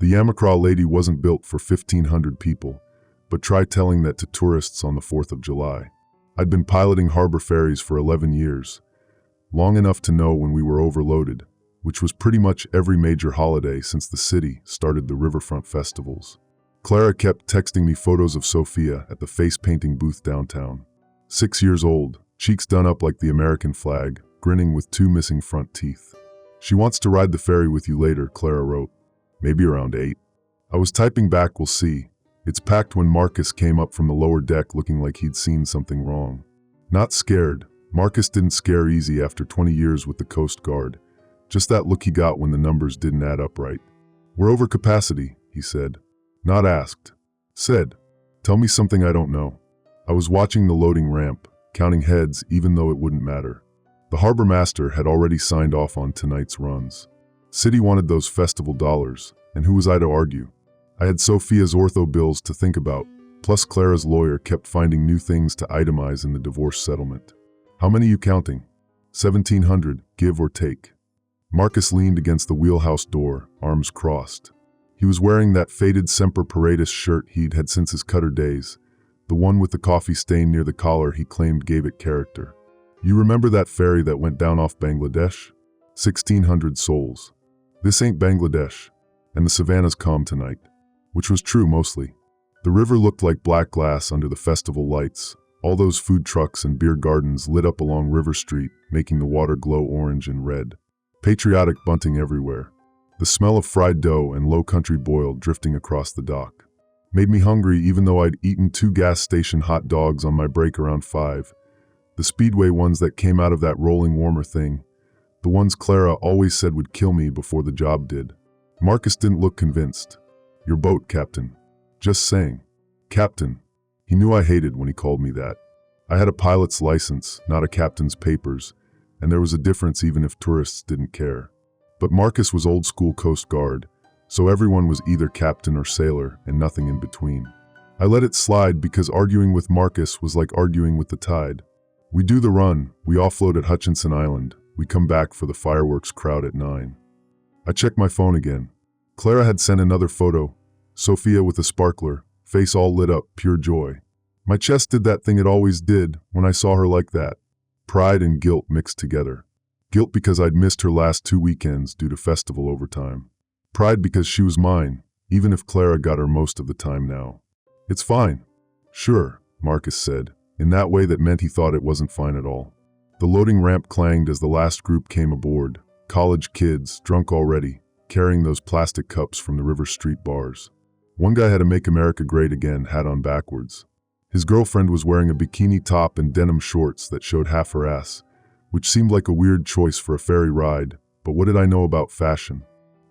The Yamacraw lady wasn't built for 1,500 people, but try telling that to tourists on the 4th of July. I'd been piloting harbor ferries for 11 years, long enough to know when we were overloaded, which was pretty much every major holiday since the city started the riverfront festivals. Clara kept texting me photos of Sophia at the face-painting booth downtown. 6 years old, cheeks done up like the American flag, grinning with 2 missing front teeth. She wants to ride the ferry with you later, Clara wrote. Maybe around 8. I was typing back, we'll see. It's packed when Marcus came up from the lower deck looking like he'd seen something wrong. Not scared. Marcus didn't scare easy after 20 years with the Coast Guard. Just that look he got when the numbers didn't add up right. We're over capacity, he said. Not asked. Said. Tell me something I don't know. I was watching the loading ramp, counting heads even though it wouldn't matter. The harbor master had already signed off on tonight's runs. City wanted those festival dollars, and who was I to argue? I had Sophia's ortho bills to think about, plus Clara's lawyer kept finding new things to itemize in the divorce settlement. How many you counting? 1,700, give or take. Marcus leaned against the wheelhouse door, arms crossed. He was wearing that faded Semper Paratus shirt he'd had since his cutter days, the one with the coffee stain near the collar he claimed gave it character. You remember that ferry that went down off Bangladesh? 1,600 souls. This ain't Bangladesh, and the savannah's calm tonight. Which was true mostly. The river looked like black glass under the festival lights, all those food trucks and beer gardens lit up along River Street, making the water glow orange and red. Patriotic bunting everywhere. The smell of fried dough and low country boil drifting across the dock. Made me hungry even though I'd eaten 2 gas station hot dogs on my break around 5. The Speedway ones that came out of that rolling warmer thing. The ones Clara always said would kill me before the job did. Marcus didn't look convinced. Your boat, Captain. Just saying. Captain. He knew I hated when he called me that. I had a pilot's license, not a captain's papers, and there was a difference even if tourists didn't care. But Marcus was old school Coast Guard, so everyone was either captain or sailor and nothing in between. I let it slide because arguing with Marcus was like arguing with the tide. We do the run, we offload at Hutchinson Island, we come back for the fireworks crowd at 9. I checked my phone again. Clara had sent another photo, Sophia with a sparkler, face all lit up, pure joy. My chest did that thing it always did when I saw her like that. Pride and guilt mixed together. Guilt because I'd missed her last 2 weekends due to festival overtime. Pride because she was mine, even if Clara got her most of the time now. It's fine. Sure, Marcus said, in that way that meant he thought it wasn't fine at all. The loading ramp clanged as the last group came aboard, college kids, drunk already, carrying those plastic cups from the River Street bars. One guy had a Make America Great Again hat on backwards. His girlfriend was wearing a bikini top and denim shorts that showed half her ass, which seemed like a weird choice for a ferry ride, but what did I know about fashion?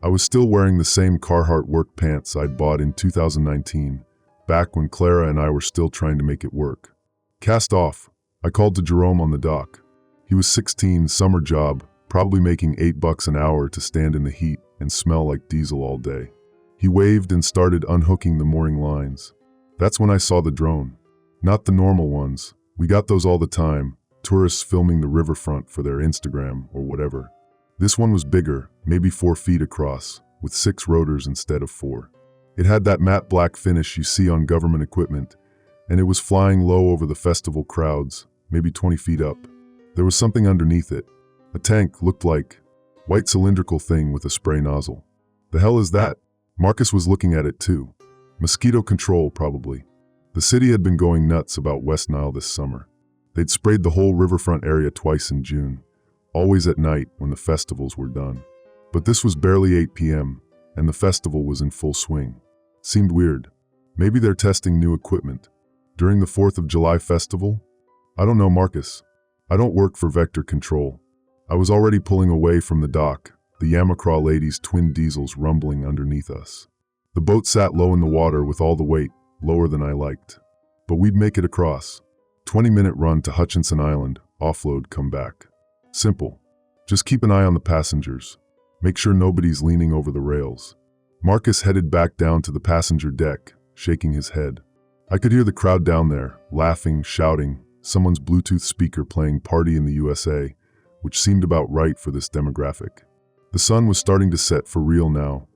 I was still wearing the same Carhartt work pants I'd bought in 2019, back when Clara and I were still trying to make it work. Cast off, I called to Jerome on the dock. He was 16, summer job, probably making $8 an hour to stand in the heat and smell like diesel all day. He waved and started unhooking the mooring lines. That's when I saw the drone. Not the normal ones. We got those all the time, tourists filming the riverfront for their Instagram or whatever. This one was bigger, maybe 4 feet across, with 6 rotors instead of 4. It had that matte black finish you see on government equipment, and it was flying low over the festival crowds, maybe 20 feet up. There was something underneath it. A tank looked like. White cylindrical thing with a spray nozzle. The hell is that? Marcus was looking at it too. Mosquito control, probably. The city had been going nuts about West Nile this summer. They'd sprayed the whole riverfront area twice in June, always at night when the festivals were done. But this was barely 8 p.m., and the festival was in full swing. Seemed weird. Maybe they're testing new equipment. During the 4th of July festival? I don't know, Marcus. I don't work for Vector Control. I was already pulling away from the dock, the Yamacraw ladies' twin diesels rumbling underneath us. The boat sat low in the water with all the weight, lower than I liked. But we'd make it across. 20-minute run to Hutchinson Island, offload, come back. Simple. Just keep an eye on the passengers. Make sure nobody's leaning over the rails. Marcus headed back down to the passenger deck, shaking his head. I could hear the crowd down there, laughing, shouting, someone's Bluetooth speaker playing Party in the USA, which seemed about right for this demographic. The sun was starting to set for real now.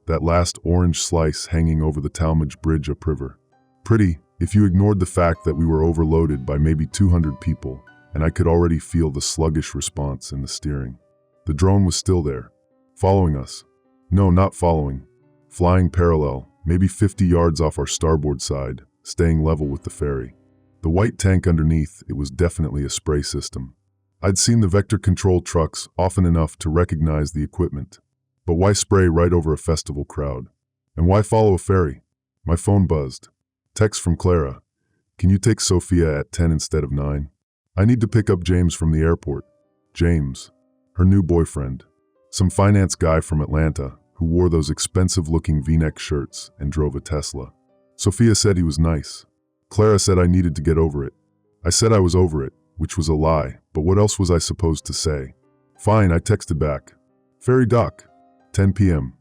that last orange slice hanging over the Talmadge Bridge upriver. Pretty, if you ignored the fact that we were overloaded by maybe 200 people, and I could already feel the sluggish response in the steering. The drone was still there, following us. No, not following. Flying parallel, maybe 50 yards off our starboard side, staying level with the ferry. The white tank underneath, it was definitely a spray system. I'd seen the vector control trucks often enough to recognize the equipment. But why spray right over a festival crowd? And why follow a ferry? My phone buzzed. Text from Clara. Can you take Sophia at 10 instead of 9? I need to pick up James from the airport. James, her new boyfriend. Some finance guy from Atlanta who wore those expensive-looking V-neck shirts and drove a Tesla. Sophia said he was nice. Clara said I needed to get over it. I said I was over it, which was a lie, but what else was I supposed to say? Fine, I texted back. Ferry dock, 10 p.m.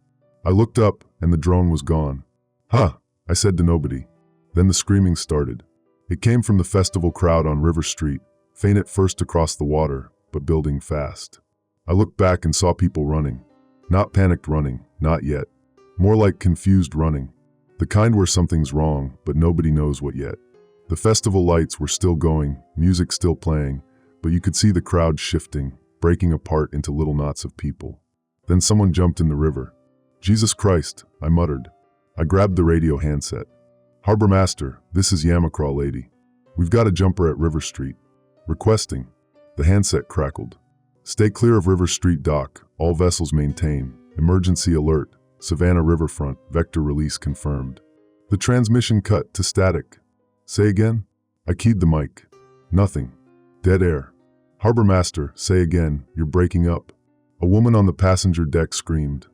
I looked up and the drone was gone. Huh, I said to nobody. Then the screaming started. It came from the festival crowd on River Street, faint at first across the water, but building fast. I looked back and saw people running. Not panicked running, not yet. More like confused running. The kind where something's wrong, but nobody knows what yet. The festival lights were still going, music still playing, but you could see the crowd shifting, breaking apart into little knots of people. Then someone jumped in the river. Jesus Christ, I muttered. I grabbed the radio handset. Harbor Master, this is Yamacraw Lady. We've got a jumper at River Street. Requesting. The handset crackled. Stay clear of River Street dock. All vessels maintain. Emergency alert. Savannah Riverfront. Vector release confirmed. The transmission cut to static. Say again? I keyed the mic. Nothing. Dead air. Harbor Master, say again, you're breaking up. A woman on the passenger deck screamed.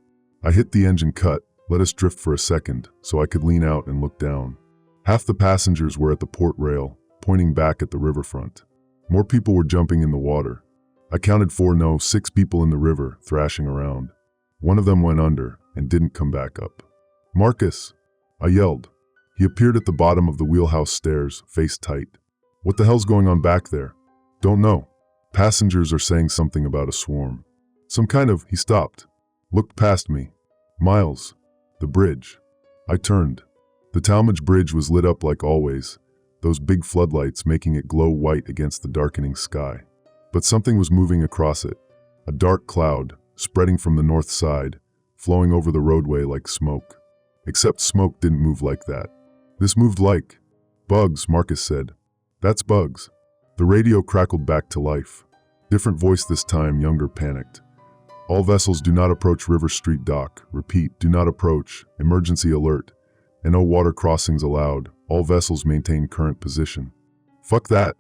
I hit the engine cut, let us drift for a second, so I could lean out and look down. Half the passengers were at the port rail, pointing back at the riverfront. More people were jumping in the water. I counted 6 people in the river, thrashing around. One of them went under and didn't come back up. Marcus! I yelled. He appeared at the bottom of the wheelhouse stairs, face tight. What the hell's going on back there? Don't know. Passengers are saying something about a swarm. Some kind of, he stopped. Looked past me. Miles. The bridge. I turned. The Talmadge Bridge was lit up like always, those big floodlights making it glow white against the darkening sky. But something was moving across it. A dark cloud, spreading from the north side, flowing over the roadway like smoke. Except smoke didn't move like that. This moved like bugs, Marcus said. That's bugs. The radio crackled back to life. Different voice this time, younger, panicked. All vessels do not approach River Street dock. Repeat, do not approach. Emergency alert. And no water crossings allowed. All vessels maintain current position. Fuck that,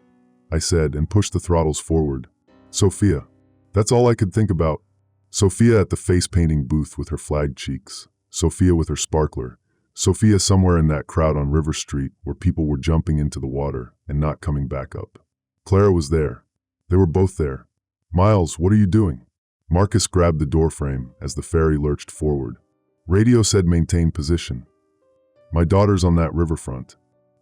I said and pushed the throttles forward. Sophia. That's all I could think about. Sophia at the face painting booth with her flagged cheeks. Sophia with her sparkler. Sophia somewhere in that crowd on River Street where people were jumping into the water and not coming back up. Clara was there. They were both there. Miles, what are you doing? Marcus grabbed the doorframe as the ferry lurched forward. Radio said maintain position. My daughter's on that riverfront.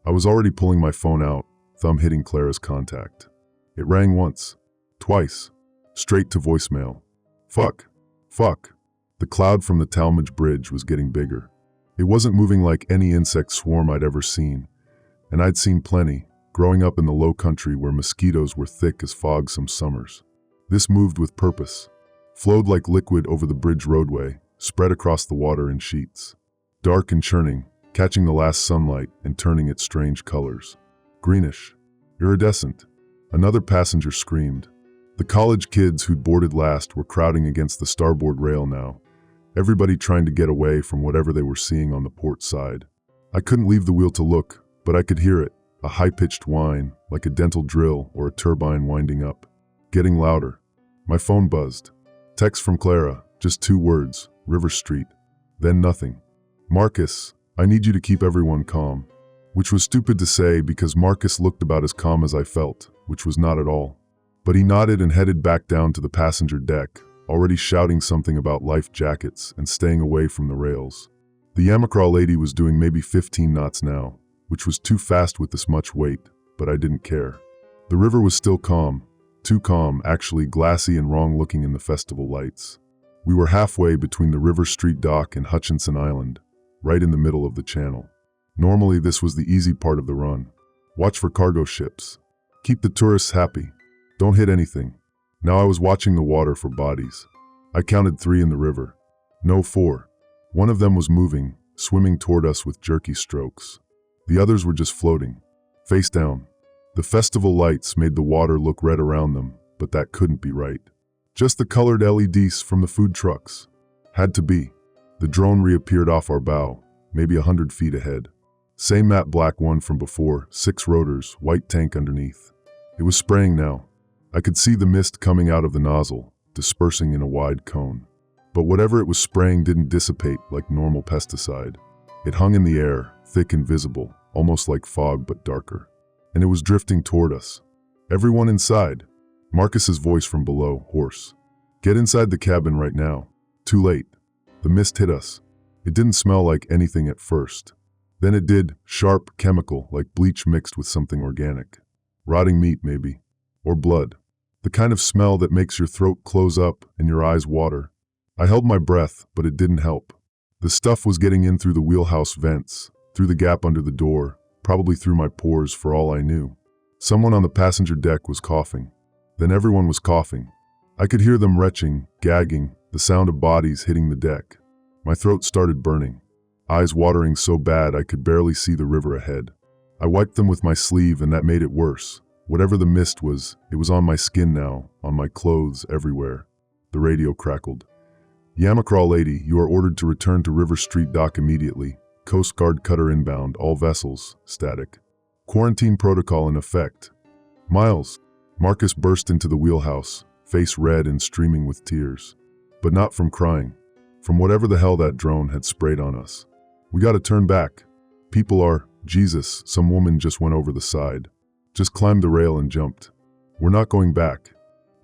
I was already pulling my phone out, thumb hitting Clara's contact. It rang once, twice, straight to voicemail. Fuck. Fuck. The cloud from the Talmadge Bridge was getting bigger. It wasn't moving like any insect swarm I'd ever seen, and I'd seen plenty, growing up in the low country where mosquitoes were thick as fog some summers. This moved with purpose, flowed like liquid over the bridge roadway, spread across the water in sheets. Dark and churning, catching the last sunlight and turning its strange colors. Greenish. Iridescent. Another passenger screamed. The college kids who'd boarded last were crowding against the starboard rail now, everybody trying to get away from whatever they were seeing on the port side. I couldn't leave the wheel to look, but I could hear it, a high-pitched whine, like a dental drill or a turbine winding up. Getting louder. My phone buzzed. Text from Clara, just 2 words, River Street. Then nothing. Marcus, I need you to keep everyone calm. Which was stupid to say because Marcus looked about as calm as I felt, which was not at all. But he nodded and headed back down to the passenger deck, already shouting something about life jackets and staying away from the rails. The Yamacraw Lady was doing maybe 15 knots now, which was too fast with this much weight, but I didn't care. The river was still calm, too calm, actually glassy and wrong looking in the festival lights. We were halfway between the River Street dock and Hutchinson Island, right in the middle of the channel. Normally, this was the easy part of the run. Watch for cargo ships. Keep the tourists happy. Don't hit anything. Now I was watching the water for bodies. I counted 3 in the river. No, 4. One of them was moving, swimming toward us with jerky strokes. The others were just floating, face down. The festival lights made the water look red around them, but that couldn't be right. Just the colored LEDs from the food trucks. Had to be. The drone reappeared off our bow, maybe 100 feet ahead. Same matte black one from before, 6 rotors, white tank underneath. It was spraying now. I could see the mist coming out of the nozzle, dispersing in a wide cone. But whatever it was spraying didn't dissipate like normal pesticide. It hung in the air, thick and visible, almost like fog but darker. And it was drifting toward us. Everyone inside. Marcus's voice from below, hoarse. Get inside the cabin right now. Too late. The mist hit us. It didn't smell like anything at first. Then it did, sharp, chemical, like bleach mixed with something organic. Rotting meat, maybe. Or blood. The kind of smell that makes your throat close up and your eyes water. I held my breath, but it didn't help. The stuff was getting in through the wheelhouse vents, through the gap under the door, probably through my pores for all I knew. Someone on the passenger deck was coughing. Then everyone was coughing. I could hear them retching, gagging, the sound of bodies hitting the deck. My throat started burning, eyes watering so bad I could barely see the river ahead. I wiped them with my sleeve and that made it worse. Whatever the mist was, it was on my skin now, on my clothes, everywhere. The radio crackled. Yamacraw lady, you are ordered to return to River Street dock immediately. Coast Guard cutter inbound, all vessels, static. Quarantine protocol in effect. Miles. Marcus burst into the wheelhouse, face red and streaming with tears. But not from crying. From whatever the hell that drone had sprayed on us. We gotta turn back. People are, Jesus, some woman just went over the side. Just climbed the rail and jumped. We're not going back.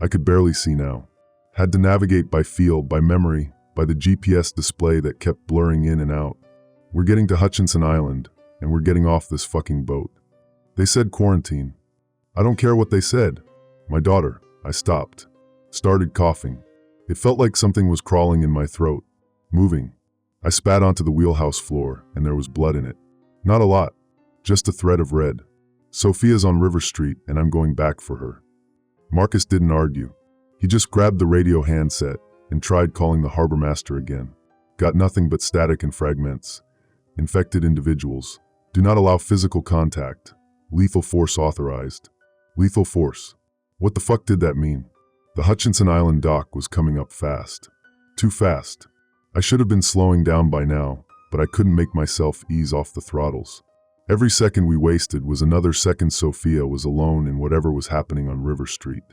I could barely see now. Had to navigate by feel, by memory, by the GPS display that kept blurring in and out. We're getting to Hutchinson Island, and we're getting off this fucking boat. They said quarantine. I don't care what they said. My daughter. I stopped. Started coughing. It felt like something was crawling in my throat. Moving. I spat onto the wheelhouse floor, and there was blood in it. Not a lot. Just a thread of red. Sophia's on River Street, and I'm going back for her. Marcus didn't argue. He just grabbed the radio handset and tried calling the harbor master again. Got nothing but static and fragments. Infected individuals. Do not allow physical contact. Lethal force authorized. Lethal force. What the fuck did that mean? The Hutchinson Island dock was coming up fast. Too fast. I should have been slowing down by now, but I couldn't make myself ease off the throttles. Every second we wasted was another second Sophia was alone in whatever was happening on River Street.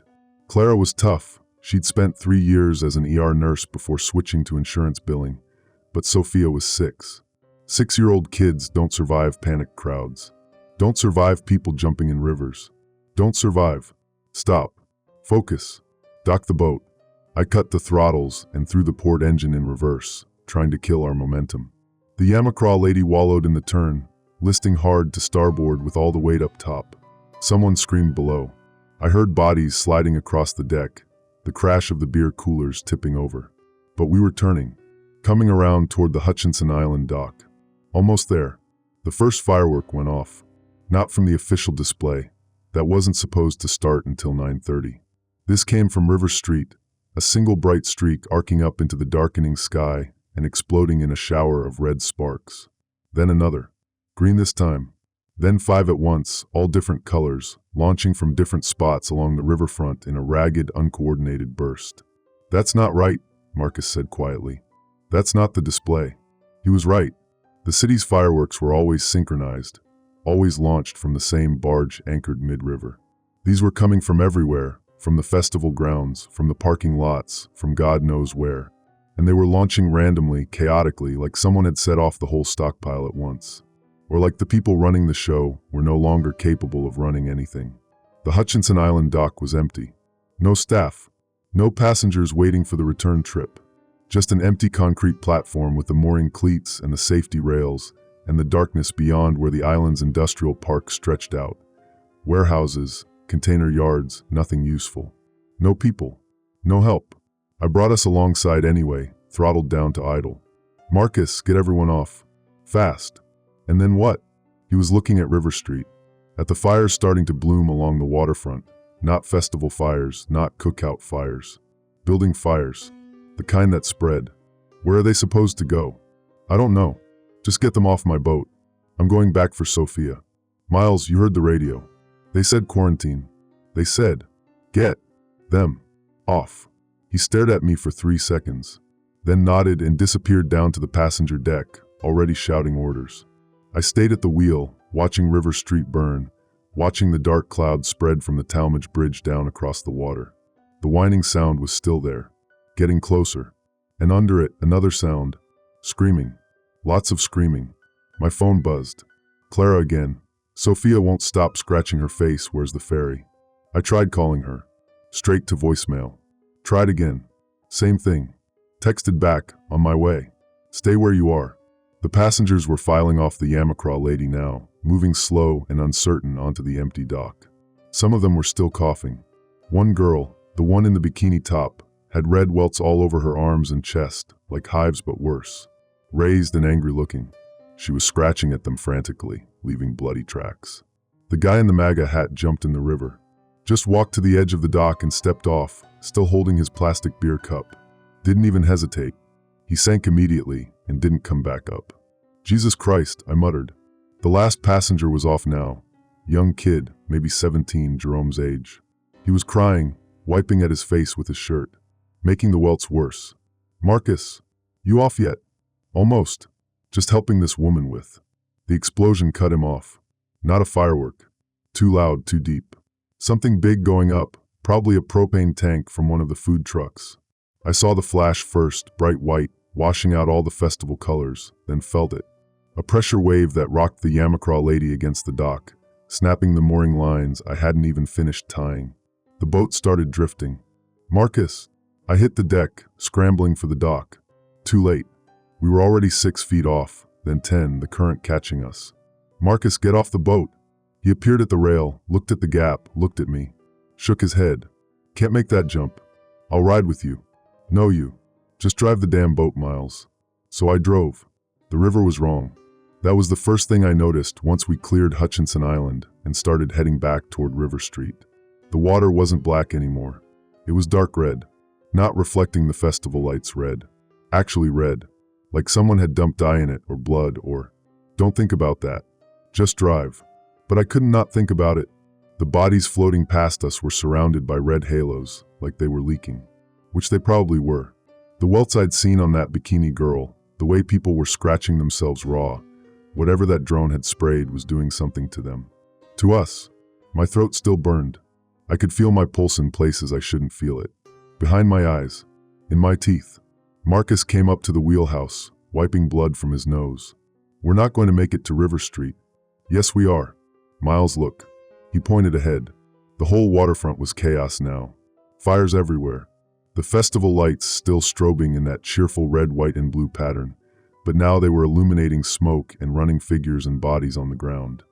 Clara was tough. She'd spent 3 years as an ER nurse before switching to insurance billing. But Sophia was 6. 6-year-old kids don't survive panicked crowds. Don't survive people jumping in rivers. Don't survive. Stop. Focus. Dock the boat. I cut the throttles and threw the port engine in reverse, trying to kill our momentum. The Yamacraw lady wallowed in the turn, listing hard to starboard with all the weight up top. Someone screamed below. I heard bodies sliding across the deck, the crash of the beer coolers tipping over. But we were turning, coming around toward the Hutchinson Island dock. Almost there. The first firework went off. Not from the official display. That wasn't supposed to start until 9:30. This came from River Street, a single bright streak arcing up into the darkening sky and exploding in a shower of red sparks. Then another. Green this time. Then 5 at once, all different colors, launching from different spots along the riverfront in a ragged, uncoordinated burst. That's not right, Marcus said quietly. That's not the display. He was right. The city's fireworks were always synchronized, always launched from the same barge anchored mid-river. These were coming from everywhere, from the festival grounds, from the parking lots, from God knows where. And they were launching randomly, chaotically, like someone had set off the whole stockpile at once. Or like the people running the show were no longer capable of running anything. The Hutchinson Island dock was empty. No staff. No passengers waiting for the return trip. Just an empty concrete platform with the mooring cleats and the safety rails, and the darkness beyond where the island's industrial park stretched out. Warehouses, container yards, nothing useful. No people. No help. I brought us alongside anyway, throttled down to idle. Marcus, get everyone off. Fast. And then what? He was looking at River Street, at the fires starting to bloom along the waterfront. Not festival fires, not cookout fires. Building fires. The kind that spread. Where are they supposed to go? I don't know. Just get them off my boat. I'm going back for Sophia. Miles, you heard the radio. They said quarantine. They said, get them off. He stared at me for 3 seconds, then nodded and disappeared down to the passenger deck, already shouting orders. I stayed at the wheel, watching River Street burn, watching the dark cloud spread from the Talmadge Bridge down across the water. The whining sound was still there, getting closer, and under it, another sound. Screaming. Lots of screaming. My phone buzzed. Clara again. Sophia won't stop scratching her face. Where's the ferry? I tried calling her. Straight to voicemail. Tried again. Same thing. Texted back, on my way. Stay where you are. The passengers were filing off the Yamacraw Lady now, moving slow and uncertain onto the empty dock. Some of them were still coughing. One girl, the one in the bikini top, had red welts all over her arms and chest, like hives but worse. Raised and angry looking. She was scratching at them frantically, leaving bloody tracks. The guy in the MAGA hat jumped in the river. Just walked to the edge of the dock and stepped off, still holding his plastic beer cup. Didn't even hesitate. He sank immediately and didn't come back up. Jesus Christ, I muttered. The last passenger was off now. Young kid, maybe 17, Jerome's age. He was crying, wiping at his face with his shirt, making the welts worse. Marcus, you off yet? Almost. Just helping this woman with. The explosion cut him off. Not a firework. Too loud, too deep. Something big going up, probably a propane tank from one of the food trucks. I saw the flash first, bright white, washing out all the festival colors, then felt it. A pressure wave that rocked the Yamacraw Lady against the dock, snapping the mooring lines I hadn't even finished tying. The boat started drifting. Marcus! I hit the deck, scrambling for the dock. Too late. We were already 6 feet off, then 10, the current catching us. Marcus, get off the boat! He appeared at the rail, looked at the gap, looked at me. Shook his head. Can't make that jump. I'll ride with you. No you. Just drive the damn boat, Miles. So I drove. The river was wrong. That was the first thing I noticed once we cleared Hutchinson Island and started heading back toward River Street. The water wasn't black anymore. It was dark red, not reflecting the festival lights red. Actually red, like someone had dumped dye in it or blood or... Don't think about that. Just drive. But I couldn't not think about it. The bodies floating past us were surrounded by red halos, like they were leaking. Which they probably were. The welts I'd seen on that bikini girl, the way people were scratching themselves raw, whatever that drone had sprayed was doing something to them. To us. My throat still burned. I could feel my pulse in places I shouldn't feel it. Behind my eyes. In my teeth. Marcus came up to the wheelhouse, wiping blood from his nose. We're not going to make it to River Street. Yes, we are. Miles, look. He pointed ahead. The whole waterfront was chaos now. Fires everywhere. The festival lights still strobing in that cheerful red, white, and blue pattern, but now they were illuminating smoke and running figures and bodies on the ground.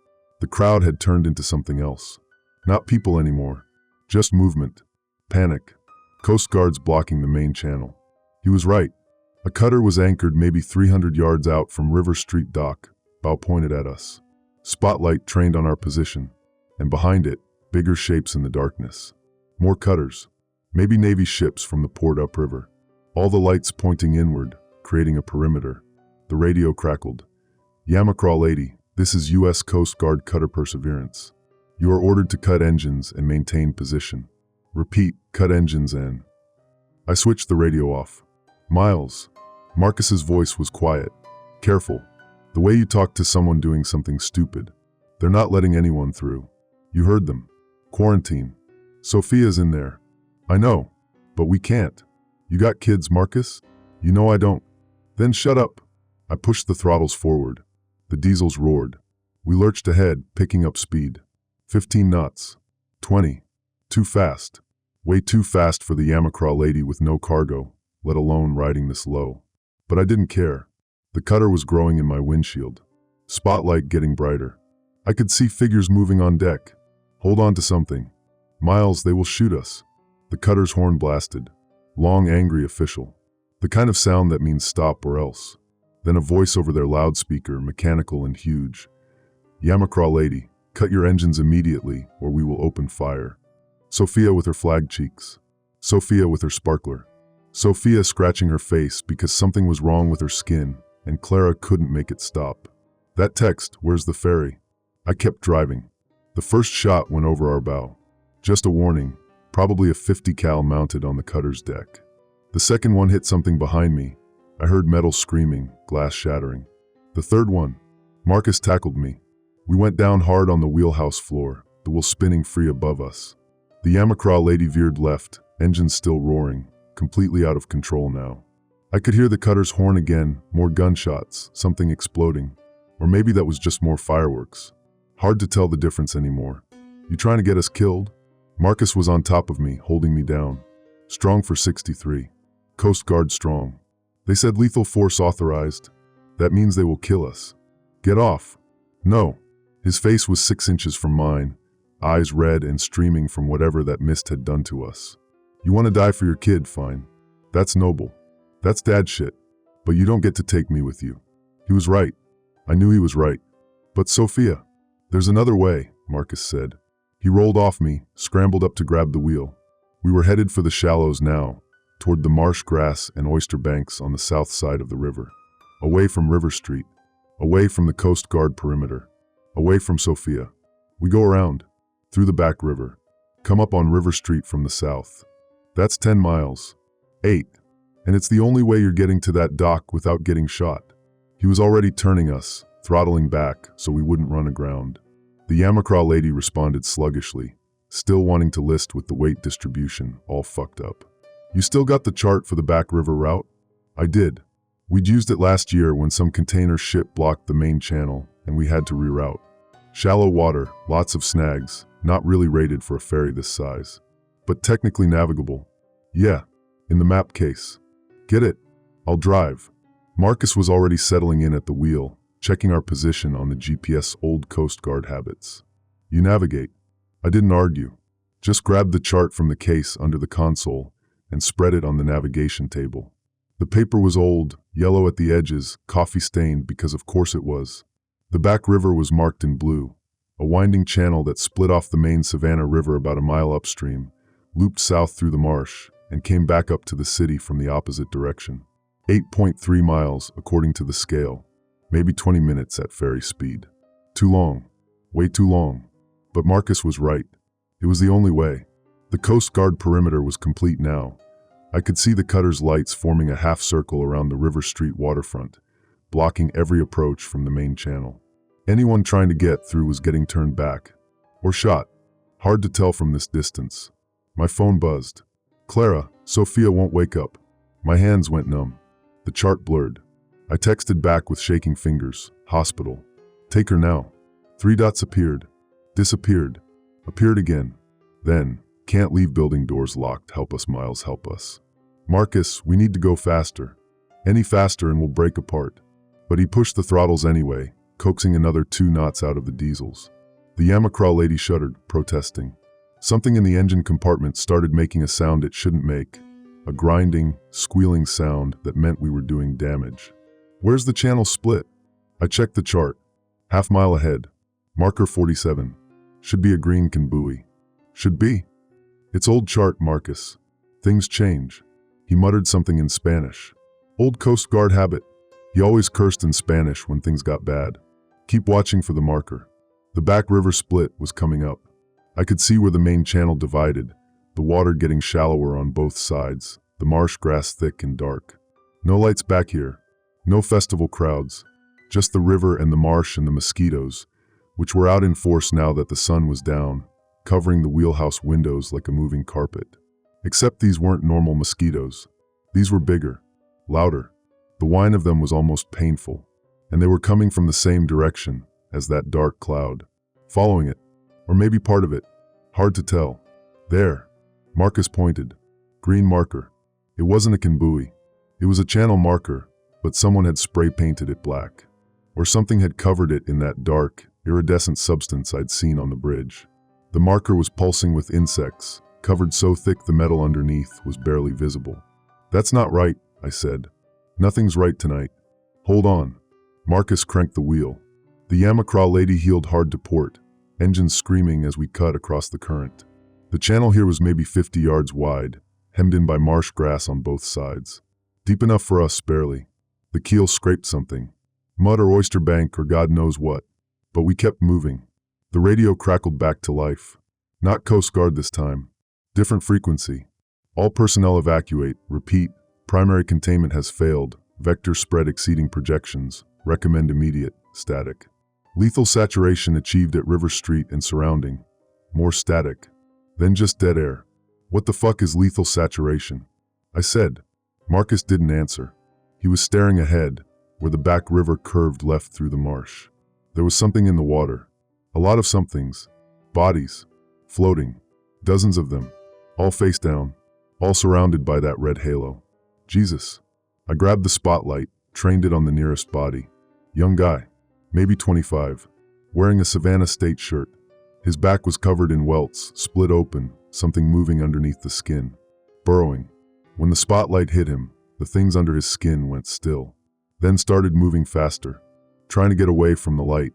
The crowd had turned into something else. Not people anymore. Just movement. Panic. Coast Guards blocking the main channel. He was right. A cutter was anchored maybe 300 yards out from River Street dock, bow pointed at us. Spotlight trained on our position, and behind it, bigger shapes in the darkness. More cutters. Maybe Navy ships from the port upriver. All the lights pointing inward, creating a perimeter. The radio crackled. Yamacraw Lady, this is U.S. Coast Guard Cutter Perseverance. You are ordered to cut engines and maintain position. Repeat, cut engines and... I switched the radio off. Miles. Marcus's voice was quiet. Careful. The way you talk to someone doing something stupid. They're not letting anyone through. You heard them. Quarantine. Sophia's in there. I know, but we can't. You got kids, Marcus? You know I don't. Then shut up. I pushed the throttles forward. The diesels roared. We lurched ahead, picking up speed. 15 knots. 20. Too fast. Way too fast for the Yamacraw Lady with no cargo, let alone riding this low. But I didn't care. The cutter was growing in my windshield. Spotlight getting brighter. I could see figures moving on deck. Hold on to something. Miles, they will shoot us. The cutter's horn blasted. Long, angry official. The kind of sound that means stop or else. Then a voice over their loudspeaker, mechanical and huge. Yamakra lady, cut your engines immediately or we will open fire. Sophia with her flag cheeks. Sophia with her sparkler. Sophia scratching her face because something was wrong with her skin, and Clara couldn't make it stop. That text, where's the ferry? I kept driving. The first shot went over our bow. Just a warning, probably a 50 cal mounted on the cutter's deck. The second one hit something behind me. I heard metal screaming, glass shattering. The third one, Marcus tackled me. We went down hard on the wheelhouse floor, the wheel spinning free above us. The Yamakra lady veered left, engines still roaring, completely out of control now. I could hear the cutter's horn again, more gunshots, something exploding. Or maybe that was just more fireworks. Hard to tell the difference anymore. You trying to get us killed? Marcus was on top of me, holding me down. Strong for 63. Coast Guard strong. They said lethal force authorized. That means they will kill us. Get off. No. His face was 6 inches from mine, eyes red and streaming from whatever that mist had done to us. You want to die for your kid, fine. That's noble. That's dad shit. But you don't get to take me with you. He was right. I knew he was right. But Sophia, there's another way, Marcus said. He rolled off me, scrambled up to grab the wheel. We were headed for the shallows now, toward the marsh grass and oyster banks on the south side of the river. Away from River Street. Away from the Coast Guard perimeter. Away from Sophia. We go around, through the back river. Come up on River Street from the south. That's 10 miles. 8. And it's the only way you're getting to that dock without getting shot. He was already turning us, throttling back so we wouldn't run aground. The Yamakra lady responded sluggishly, still wanting to list with the weight distribution, all fucked up. You still got the chart for the back river route? I did. We'd used it last year when some container ship blocked the main channel and we had to reroute. Shallow water, lots of snags, not really rated for a ferry this size. But technically navigable. Yeah, in the map case. Get it? I'll drive. Marcus was already settling in at the wheel, checking our position on the GPS old Coast Guard habits. You navigate. I didn't argue. Just grabbed the chart from the case under the console and spread it on the navigation table. The paper was old, yellow at the edges, coffee-stained because of course it was. The back river was marked in blue, a winding channel that split off the main Savannah River about a mile upstream, looped south through the marsh, and came back up to the city from the opposite direction. 8.3 miles, according to the scale. Maybe 20 minutes at ferry speed. Too long. Way too long. But Marcus was right. It was the only way. The Coast Guard perimeter was complete now. I could see the cutter's lights forming a half circle around the River Street waterfront, blocking every approach from the main channel. Anyone trying to get through was getting turned back. Or shot. Hard to tell from this distance. My phone buzzed. Clara, Sophia won't wake up. My hands went numb. The chart blurred. I texted back with shaking fingers. Hospital. Take her now. 3 dots appeared. Disappeared. Appeared again. Then, can't leave building doors locked. Help us, Miles, help us. Marcus, we need to go faster. Any faster and we'll break apart. But he pushed the throttles anyway, coaxing another 2 knots out of the diesels. The Yamakra lady shuddered, protesting. Something in the engine compartment started making a sound it shouldn't make. A grinding, squealing sound that meant we were doing damage. Where's the channel split? I checked the chart. Half mile ahead. Marker 47. Should be a green can buoy. Should be. It's old chart, Marcus. Things change. He muttered something in Spanish. Old Coast Guard habit. He always cursed in Spanish when things got bad. Keep watching for the marker. The back river split was coming up. I could see where the main channel divided, the water getting shallower on both sides, the marsh grass thick and dark. No lights back here. No festival crowds. Just the river and the marsh and the mosquitoes, which were out in force now that the sun was down, covering the wheelhouse windows like a moving carpet. Except these weren't normal mosquitoes. These were bigger, louder. The whine of them was almost painful, and they were coming from the same direction as that dark cloud. Following it, or maybe part of it. Hard to tell. There. Marcus pointed. Green marker. It wasn't a can buoy. It was a channel marker, but someone had spray painted it black. Or something had covered it in that dark, iridescent substance I'd seen on the bridge. The marker was pulsing with insects, covered so thick the metal underneath was barely visible. "That's not right," I said. "Nothing's right tonight." "Hold on." Marcus cranked the wheel. The Yamacraw lady heeled hard to port, engines screaming as we cut across the current. The channel here was maybe 50 yards wide, hemmed in by marsh grass on both sides. Deep enough for us, barely. The keel scraped something. Mud or oyster bank or God knows what. But we kept moving. The radio crackled back to life. Not Coast Guard this time. Different frequency. "All personnel evacuate. Repeat. Primary containment has failed. Vector spread exceeding projections. Recommend immediate. Static. Lethal saturation achieved at River Street and surrounding. More static. Then just dead air." "What the fuck is lethal saturation?" I said. Marcus didn't answer. He was staring ahead, where the back river curved left through the marsh. There was something in the water. A lot of somethings. Bodies. Floating. Dozens of them. All face down. All surrounded by that red halo. Jesus. I grabbed the spotlight, trained it on the nearest body. Young guy. Maybe 25. Wearing a Savannah State shirt. His back was covered in welts, split open, something moving underneath the skin. Burrowing. When the spotlight hit him, the things under his skin went still. Then started moving faster. Trying to get away from the light.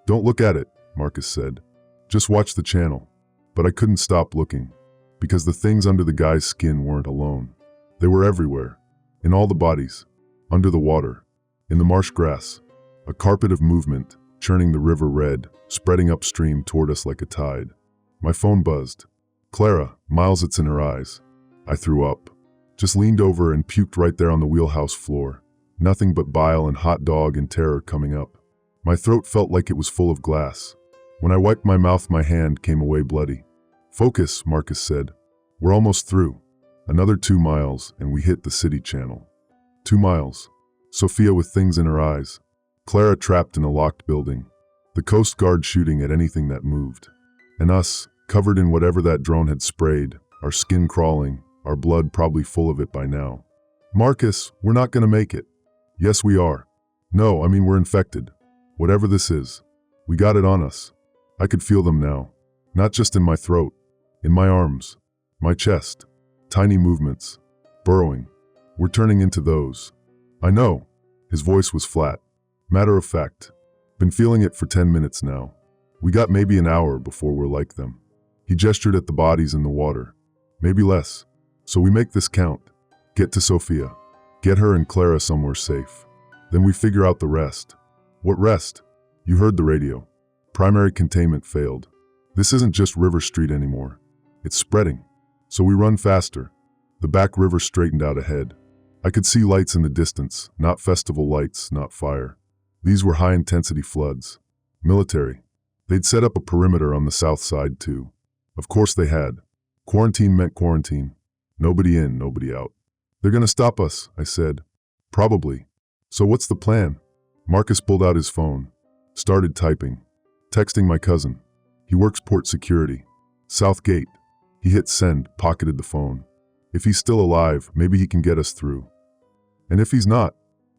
"Don't look at it," Marcus said. "Just watch the channel." But I couldn't stop looking. Because the things under the guy's skin weren't alone. They were everywhere. In all the bodies. Under the water. In the marsh grass. A carpet of movement, churning the river red, spreading upstream toward us like a tide. My phone buzzed. "Clara, Miles, it's in her eyes." I threw up. Just leaned over and puked right there on the wheelhouse floor. Nothing but bile and hot dog and terror coming up. My throat felt like it was full of glass. When I wiped my mouth, my hand came away bloody. "Focus," Marcus said. "We're almost through. Another 2 miles and we hit the city channel." 2 miles. Sophia with things in her eyes. Clara trapped in a locked building. The Coast Guard shooting at anything that moved. And us, covered in whatever that drone had sprayed, our skin crawling, our blood probably full of it by now. "Marcus, we're not gonna make it." "Yes, we are." "No, I mean we're infected. Whatever this is. We got it on us." I could feel them now. Not just in my throat. In my arms. My chest. Tiny movements. Burrowing. We're turning into those. "I know." His voice was flat. Matter of fact. Been feeling it for 10 minutes now. We got maybe an hour before we're like them. He gestured at the bodies in the water. Maybe less. So we make this count. Get to Sophia. Get her and Clara somewhere safe. Then we figure out the rest. What rest? You heard the radio. Primary containment failed. This isn't just River Street anymore. It's spreading. So we run faster. The back river straightened out ahead. I could see lights in the distance, not festival lights, not fire. These were high-intensity floods. Military. They'd set up a perimeter on the south side too. Of course they had. Quarantine meant quarantine. Nobody in, nobody out. "They're gonna stop us," I said. "Probably. So what's the plan?" Marcus pulled out his phone. Started typing. Texting my cousin. He works port security. South Gate. He hit send, pocketed the phone. If he's still alive, maybe he can get us through. And if he's not,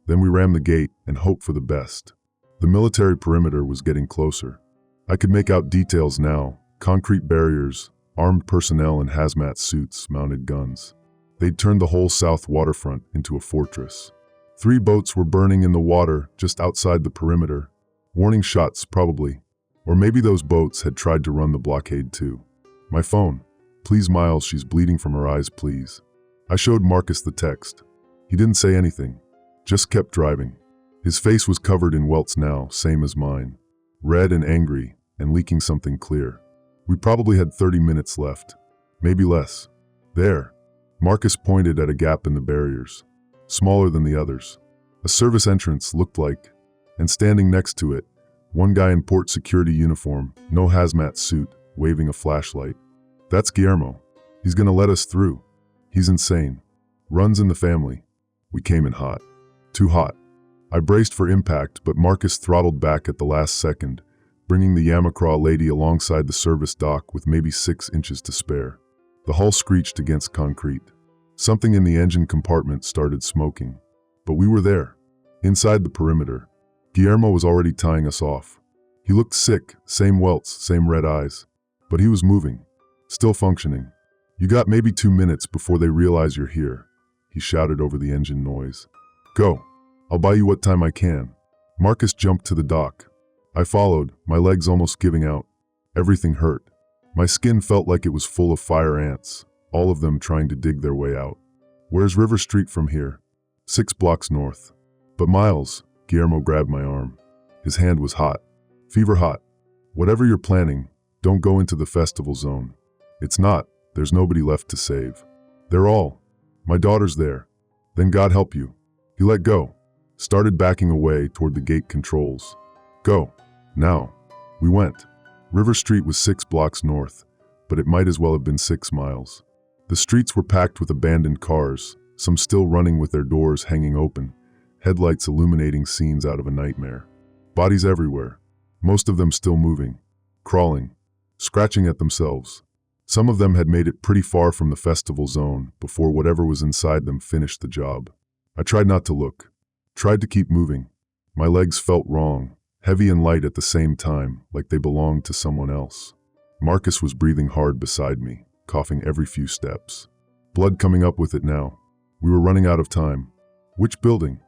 then we ram the gate and hope for the best. The military perimeter was getting closer. I could make out details now. Concrete barriers, armed personnel in hazmat suits, mounted guns. They'd turned the whole south waterfront into a fortress. 3 boats were burning in the water just outside the perimeter. Warning shots, probably. Or maybe those boats had tried to run the blockade too. My phone. "Please, Miles, she's bleeding from her eyes, please." I showed Marcus the text. He didn't say anything. Just kept driving. His face was covered in welts now, same as mine. Red and angry, and leaking something clear. We probably had 30 minutes left. Maybe less. There. Marcus pointed at a gap in the barriers. Smaller than the others. A service entrance looked like. And standing next to it, one guy in port security uniform, no hazmat suit, waving a flashlight. "That's Guillermo. He's gonna let us through. He's insane. Runs in the family." We came in hot. Too hot. I braced for impact, but Marcus throttled back at the last second, bringing the Yamacraw lady alongside the service dock with maybe 6 inches to spare. The hull screeched against concrete. Something in the engine compartment started smoking. But we were there. Inside the perimeter. Guillermo was already tying us off. He looked sick, same welts, same red eyes. But he was moving. Still functioning. You got maybe 2 minutes before they realize you're here, he shouted over the engine noise. Go. I'll buy you what time I can. Marcus jumped to the dock. I followed, my legs almost giving out. Everything hurt. My skin felt like it was full of fire ants, all of them trying to dig their way out. Where's River Street from here? 6 blocks north. But Miles, Guillermo grabbed my arm. His hand was hot. Fever hot. Whatever you're planning, don't go into the festival zone. It's not, there's nobody left to save. They're all. My daughter's there. Then God help you. He let go. Started backing away toward the gate controls. Go. Now. We went. River Street was 6 blocks north, but it might as well have been 6 miles. The streets were packed with abandoned cars, some still running with their doors hanging open, headlights illuminating scenes out of a nightmare. Bodies everywhere, most of them still moving, crawling, scratching at themselves. Some of them had made it pretty far from the festival zone before whatever was inside them finished the job. I tried not to look, tried to keep moving. My legs felt wrong, heavy and light at the same time, like they belonged to someone else. Marcus was breathing hard beside me, coughing every few steps. Blood coming up with it now. We were running out of time. Which building?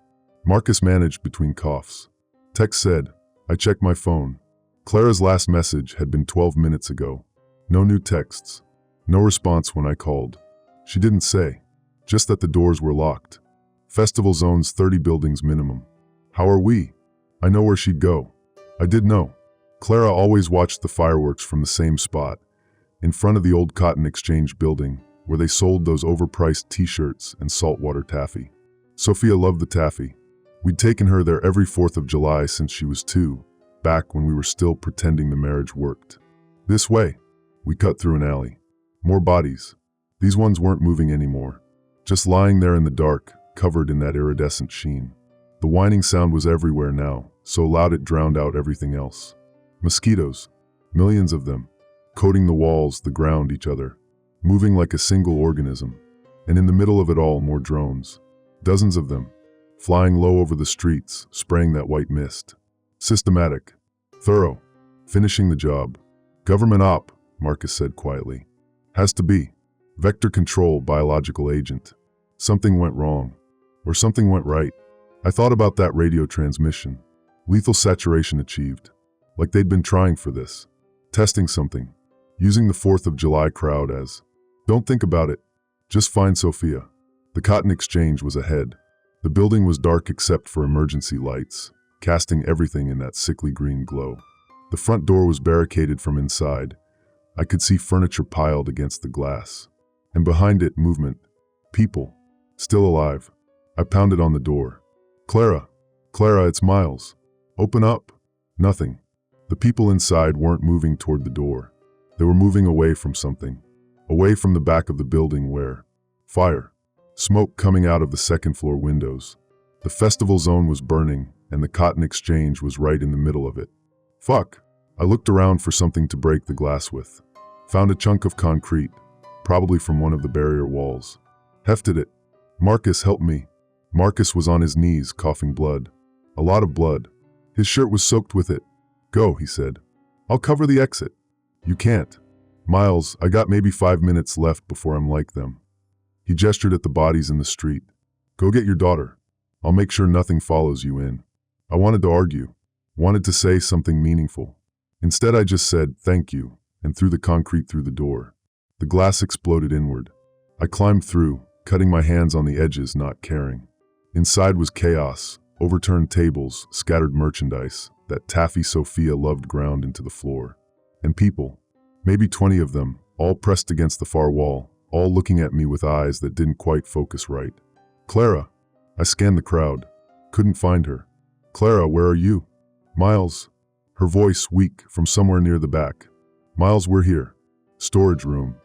Marcus managed between coughs. Text said, I checked my phone. Clara's last message had been 12 minutes ago. No new texts. No response when I called. She didn't say. Just that the doors were locked. Festival zone's 30 buildings minimum. How are we? I know where she'd go. I did know. Clara always watched the fireworks from the same spot, in front of the old Cotton Exchange building, where they sold those overpriced t-shirts and saltwater taffy. Sophia loved the taffy. We'd taken her there every 4th of July since she was 2, back when we were still pretending the marriage worked. This way. We cut through an alley. More bodies. These ones weren't moving anymore. Just lying there in the dark, covered in that iridescent sheen. The whining sound was everywhere now, so loud it drowned out everything else. Mosquitoes. Millions of them. Coating the walls, the ground, each other. Moving like a single organism. And in the middle of it all, more drones. Dozens of them. Flying low over the streets, spraying that white mist. Systematic. Thorough. Finishing the job. Government op, Marcus said quietly. Has to be. Vector control, biological agent. Something went wrong. Or something went right. I thought about that radio transmission. Lethal saturation achieved. Like they'd been trying for this. Testing something. Using the 4th of July crowd as, don't think about it. Just find Sophia. The Cotton Exchange was ahead. The building was dark except for emergency lights, casting everything in that sickly green glow. The front door was barricaded from inside. I could see furniture piled against the glass. And behind it, movement. People. Still alive. I pounded on the door. Clara. Clara, it's Miles. Open up. Nothing. The people inside weren't moving toward the door. They were moving away from something. Away from the back of the building where... Fire. Smoke coming out of the second-floor windows. The festival zone was burning, and the Cotton Exchange was right in the middle of it. Fuck. I looked around for something to break the glass with. Found a chunk of concrete, probably from one of the barrier walls. Hefted it. Marcus, help me. Marcus was on his knees, coughing blood. A lot of blood. His shirt was soaked with it. Go, he said. I'll cover the exit. You can't. Miles, I got maybe 5 minutes left before I'm like them. He gestured at the bodies in the street. Go get your daughter. I'll make sure nothing follows you in. I wanted to argue. Wanted to say something meaningful. Instead, I just said, thank you, and threw the concrete through the door. The glass exploded inward. I climbed through, cutting my hands on the edges, not caring. Inside was chaos, overturned tables, scattered merchandise, that taffy Sophia loved ground into the floor. And people, maybe 20 of them, all pressed against the far wall, all looking at me with eyes that didn't quite focus right. Clara. I scanned the crowd. Couldn't find her. Clara, where are you? Miles. Her voice weak from somewhere near the back. Miles, we're here. Storage room.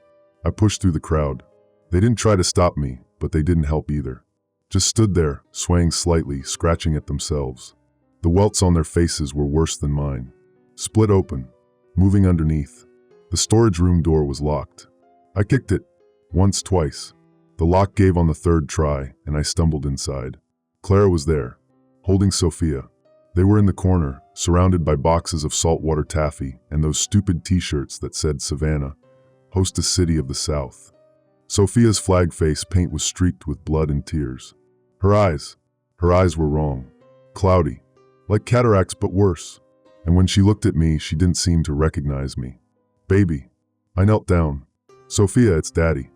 I pushed through the crowd. They didn't try to stop me, but they didn't help either. Just stood there, swaying slightly, scratching at themselves. The welts on their faces were worse than mine. Split open, moving underneath. The storage room door was locked. I kicked it. Once, twice. The lock gave on the 3rd try, and I stumbled inside. Clara was there, holding Sophia. They were in the corner, surrounded by boxes of saltwater taffy and those stupid t-shirts that said Savannah, hostess city of the South. Sophia's flag face paint was streaked with blood and tears. Her eyes were wrong. Cloudy. Like cataracts, but worse. And when she looked at me, she didn't seem to recognize me. Baby. I knelt down. Sophia, it's Daddy.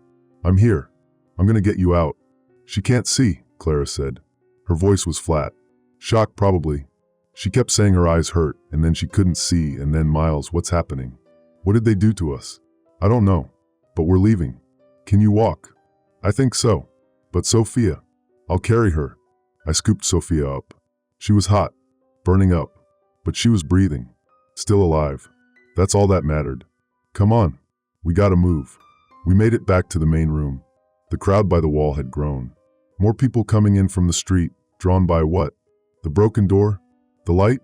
I'm here. I'm gonna get you out. She can't see, Clara said. Her voice was flat. Shock, probably. She kept saying her eyes hurt, and then she couldn't see, and then Miles, what's happening? What did they do to us? I don't know. But we're leaving. Can you walk? I think so. But Sophia. I'll carry her. I scooped Sophia up. She was hot. Burning up. But she was breathing. Still alive. That's all that mattered. Come on. We gotta move. We made it back to the main room. The crowd by the wall had grown. More people coming in from the street, drawn by what? The broken door? The light?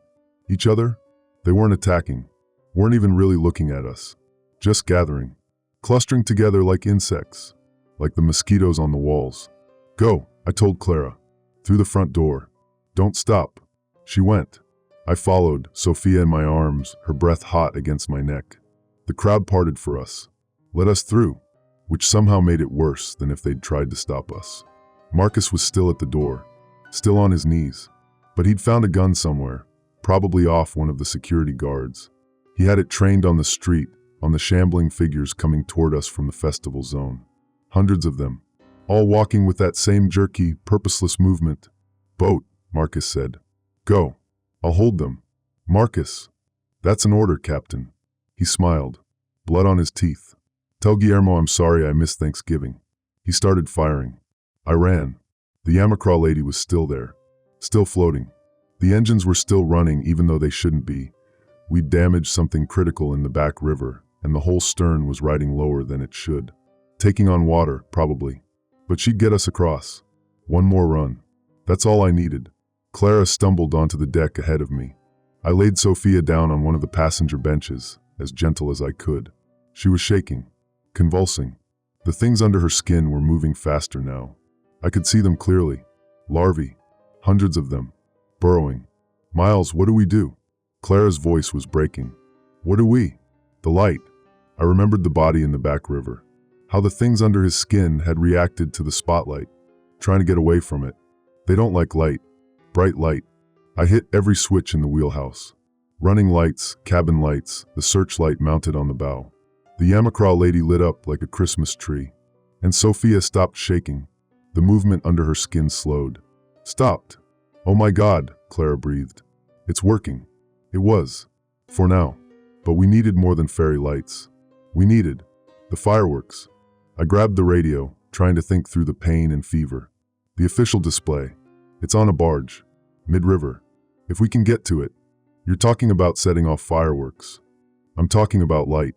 Each other? They weren't attacking. Weren't even really looking at us. Just gathering. Clustering together like insects. Like the mosquitoes on the walls. Go, I told Clara. Through the front door. Don't stop. She went. I followed, Sophia in my arms, her breath hot against my neck. The crowd parted for us. Let us through. Which somehow made it worse than if they'd tried to stop us. Marcus was still at the door. Still on his knees. But he'd found a gun somewhere. Probably off one of the security guards. He had it trained on the street, on the shambling figures coming toward us from the festival zone. Hundreds of them. All walking with that same jerky, purposeless movement. Boat, Marcus said. Go. I'll hold them. Marcus. That's an order, Captain. He smiled. Blood on his teeth. Tell Guillermo I'm sorry I missed Thanksgiving. He started firing. I ran. The Yamacraw lady was still there. Still floating. The engines were still running even though they shouldn't be. We'd damaged something critical in the back river, and the whole stern was riding lower than it should. Taking on water, probably. But she'd get us across. One more run. That's all I needed. Clara stumbled onto the deck ahead of me. I laid Sophia down on one of the passenger benches, as gentle as I could. She was shaking. Convulsing. The things under her skin were moving faster now. I could see them clearly. Larvae. Hundreds of them. Burrowing. Miles, what do we do? Clara's voice was breaking. What do we? The light. I remembered the body in the back river. How the things under his skin had reacted to the spotlight. Trying to get away from it. They don't like light. Bright light. I hit every switch in the wheelhouse. Running lights, cabin lights, the searchlight mounted on the bow. The Yamacraw lady lit up like a Christmas tree. And Sophia stopped shaking. The movement under her skin slowed. Stopped. Oh my God, Clara breathed. It's working. It was. For now. But we needed more than fairy lights. We needed the fireworks. I grabbed the radio, trying to think through the pain and fever. The official display. It's on a barge. Mid-river. If we can get to it. You're talking about setting off fireworks. I'm talking about light.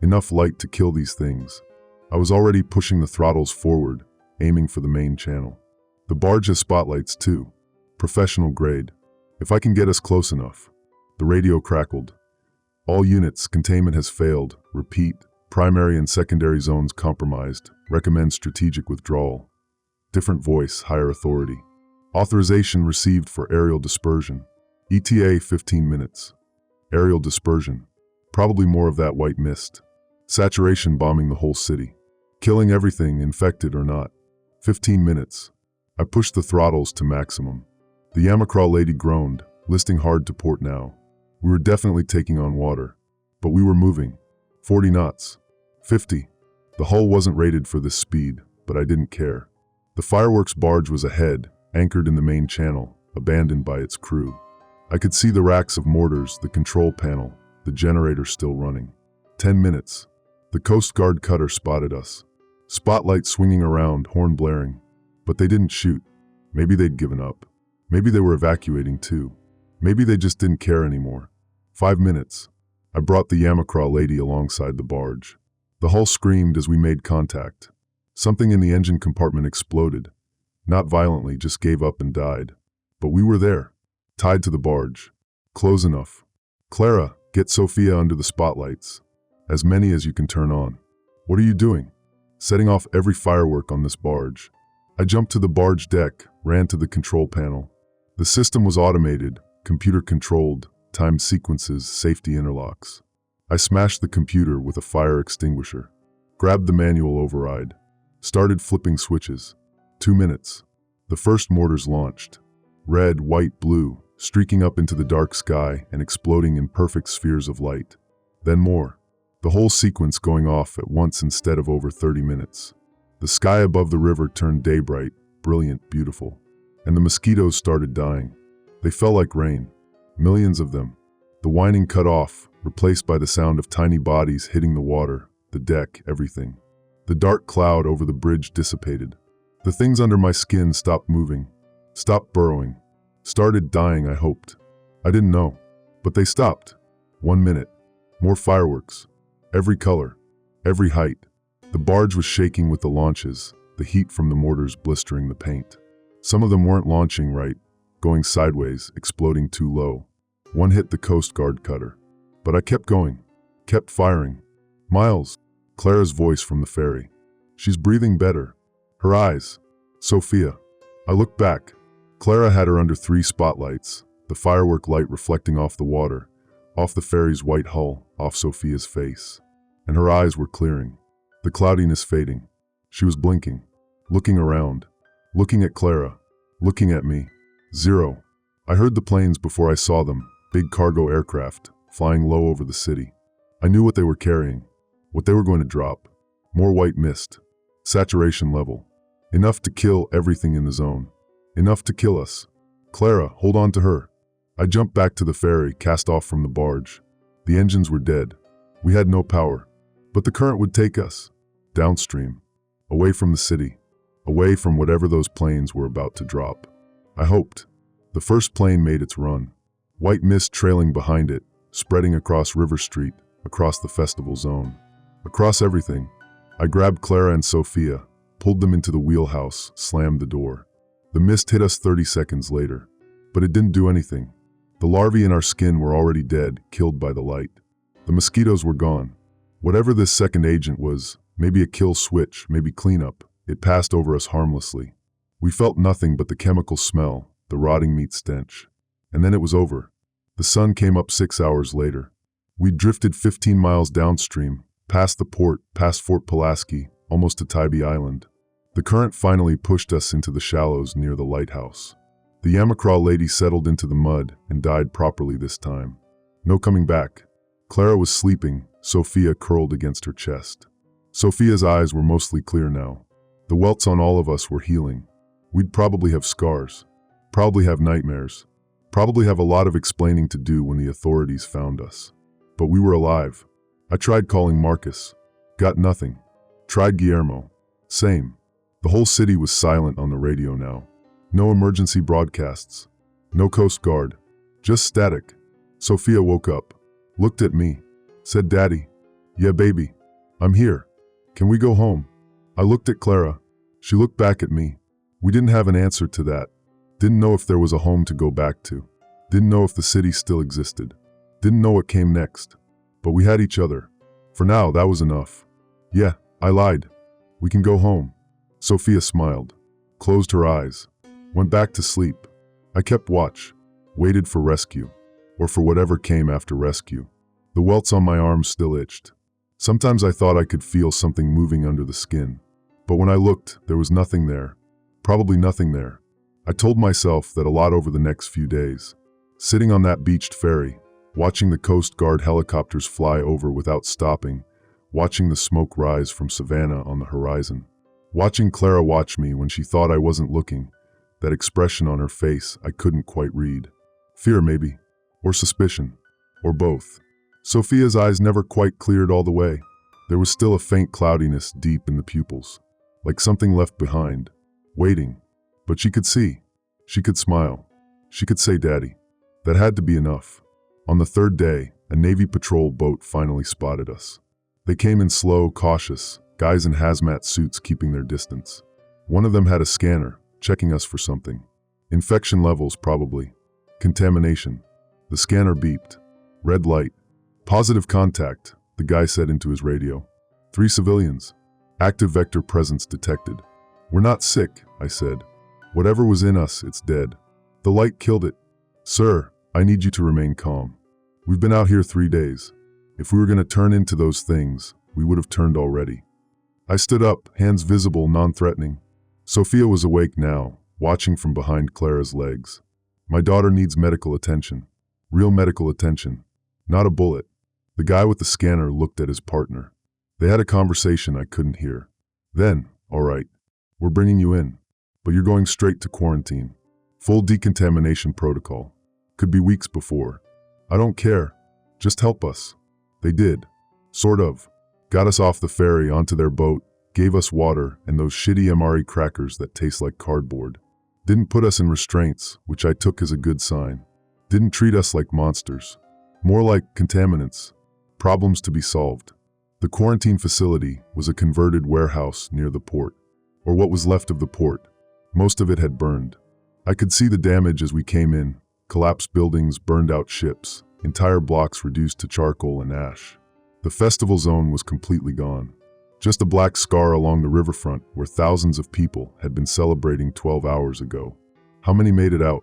Enough light to kill these things. I was already pushing the throttles forward, aiming for the main channel. The barge has spotlights too. Professional grade. If I can get us close enough. The radio crackled. All units, containment has failed. Repeat. Primary and secondary zones compromised. Recommend strategic withdrawal. Different voice, higher authority. Authorization received for aerial dispersion. ETA 15 minutes. Aerial dispersion. Probably more of that white mist. Saturation bombing the whole city. Killing everything, infected or not. 15 minutes. I pushed the throttles to maximum. The Yamacraw lady groaned, listing hard to port now. We were definitely taking on water. But we were moving. 40 knots. 50. The hull wasn't rated for this speed, but I didn't care. The fireworks barge was ahead, anchored in the main channel, abandoned by its crew. I could see the racks of mortars, the control panel, the generator still running. 10 minutes. The Coast Guard cutter spotted us. Spotlight swinging around, horn blaring. But they didn't shoot. Maybe they'd given up. Maybe they were evacuating too. Maybe they just didn't care anymore. 5 minutes. I brought the Yamacraw lady alongside the barge. The hull screamed as we made contact. Something in the engine compartment exploded. Not violently, just gave up and died. But we were there. Tied to the barge. Close enough. Clara, get Sophia under the spotlights. As many as you can turn on. What are you doing? Setting off every firework on this barge. I jumped to the barge deck, ran to the control panel. The system was automated, computer-controlled, timed sequences, safety interlocks. I smashed the computer with a fire extinguisher. Grabbed the manual override. Started flipping switches. 2 minutes. The first mortars launched. Red, white, blue, streaking up into the dark sky and exploding in perfect spheres of light. Then more. The whole sequence going off at once instead of over 30 minutes. The sky above the river turned day-bright, brilliant, beautiful. And the mosquitoes started dying. They fell like rain. Millions of them. The whining cut off, replaced by the sound of tiny bodies hitting the water, the deck, everything. The dark cloud over the bridge dissipated. The things under my skin stopped moving, stopped burrowing, started dying, I hoped. I didn't know. But they stopped. 1 minute. More fireworks. Every color. Every height. The barge was shaking with the launches, the heat from the mortars blistering the paint. Some of them weren't launching right, going sideways, exploding too low. One hit the Coast Guard cutter. But I kept going, kept firing. Miles, Clara's voice from the ferry. She's breathing better. Her eyes. Sophia. I looked back. Clara had her under 3 spotlights, the firework light reflecting off the water, off the ferry's white hull, off Sophia's face. And her eyes were clearing, the cloudiness fading. She was blinking, looking around, looking at Clara, looking at me. 0. I heard the planes before I saw them, big cargo aircraft, flying low over the city. I knew what they were carrying, what they were going to drop. More white mist. Saturation level. Enough to kill everything in the zone. Enough to kill us. Clara, hold on to her. I jumped back to the ferry, cast off from the barge. The engines were dead. We had no power. But the current would take us. Downstream. Away from the city. Away from whatever those planes were about to drop. I hoped. The first plane made its run. White mist trailing behind it, spreading across River Street, across the festival zone. Across everything. I grabbed Clara and Sophia, pulled them into the wheelhouse, slammed the door. The mist hit us 30 seconds later. But it didn't do anything. The larvae in our skin were already dead, killed by the light. The mosquitoes were gone. Whatever this second agent was, maybe a kill switch, maybe cleanup, it passed over us harmlessly. We felt nothing but the chemical smell, the rotting meat stench. And then it was over. The sun came up 6 hours later. We drifted 15 miles downstream, past the port, past Fort Pulaski, almost to Tybee Island. The current finally pushed us into the shallows near the lighthouse. The Yamacraw lady settled into the mud and died properly this time. No coming back. Clara was sleeping, Sophia curled against her chest. Sophia's eyes were mostly clear now. The welts on all of us were healing. We'd probably have scars. Probably have nightmares. Probably have a lot of explaining to do when the authorities found us. But we were alive. I tried calling Marcus. Got nothing. Tried Guillermo. Same. The whole city was silent on the radio now. No emergency broadcasts. No Coast Guard. Just static. Sophia woke up. Looked at me. Said, "Daddy." "Yeah, baby. I'm here. Can we go home?" I looked at Clara. She looked back at me. We didn't have an answer to that. Didn't know if there was a home to go back to. Didn't know if the city still existed. Didn't know what came next. But we had each other. For now, that was enough. "Yeah, I lied. We can go home." Sophia smiled. Closed her eyes. Went back to sleep. I kept watch. Waited for rescue. Or for whatever came after rescue. The welts on my arms still itched. Sometimes I thought I could feel something moving under the skin. But when I looked, there was nothing there. Probably nothing there. I told myself that a lot over the next few days. Sitting on that beached ferry, watching the Coast Guard helicopters fly over without stopping, watching the smoke rise from Savannah on the horizon. Watching Clara watch me when she thought I wasn't looking, that expression on her face I couldn't quite read. Fear maybe, or suspicion, or both. Sophia's eyes never quite cleared all the way. There was still a faint cloudiness deep in the pupils, like something left behind, waiting. But she could see. She could smile. She could say, "Daddy." That had to be enough. On the third day, a Navy patrol boat finally spotted us. They came in slow, cautious, guys in hazmat suits keeping their distance. One of them had a scanner, checking us for something. Infection levels, probably. Contamination. The scanner beeped. Red light. "Positive contact," the guy said into his radio. 3 civilians. Active vector presence detected. "We're not sick," I said. "Whatever was in us, it's dead. The light killed it." "Sir, I need you to remain calm. We've been out here 3 days. If we were going to turn into those things, we would have turned already." I stood up, hands visible, non-threatening. Sophia was awake now, watching from behind Clara's legs. My daughter needs medical attention. Real medical attention. Not a bullet. The guy with the scanner looked at his partner. They had a conversation I couldn't hear. Then, all right, we're bringing you in, but you're going straight to quarantine. Full decontamination protocol. Could be weeks before. I don't care. Just help us. They did. Sort of. Got us off the ferry onto their boat, gave us water and those shitty MRE crackers that taste like cardboard. Didn't put us in restraints, which I took as a good sign. Didn't treat us like monsters. More like contaminants. Problems to be solved. The quarantine facility was a converted warehouse near the port. Or what was left of the port. Most of it had burned. I could see the damage as we came in. Collapsed buildings, burned out ships, entire blocks reduced to charcoal and ash. The festival zone was completely gone. Just a black scar along the riverfront where thousands of people had been celebrating 12 hours ago. How many made it out?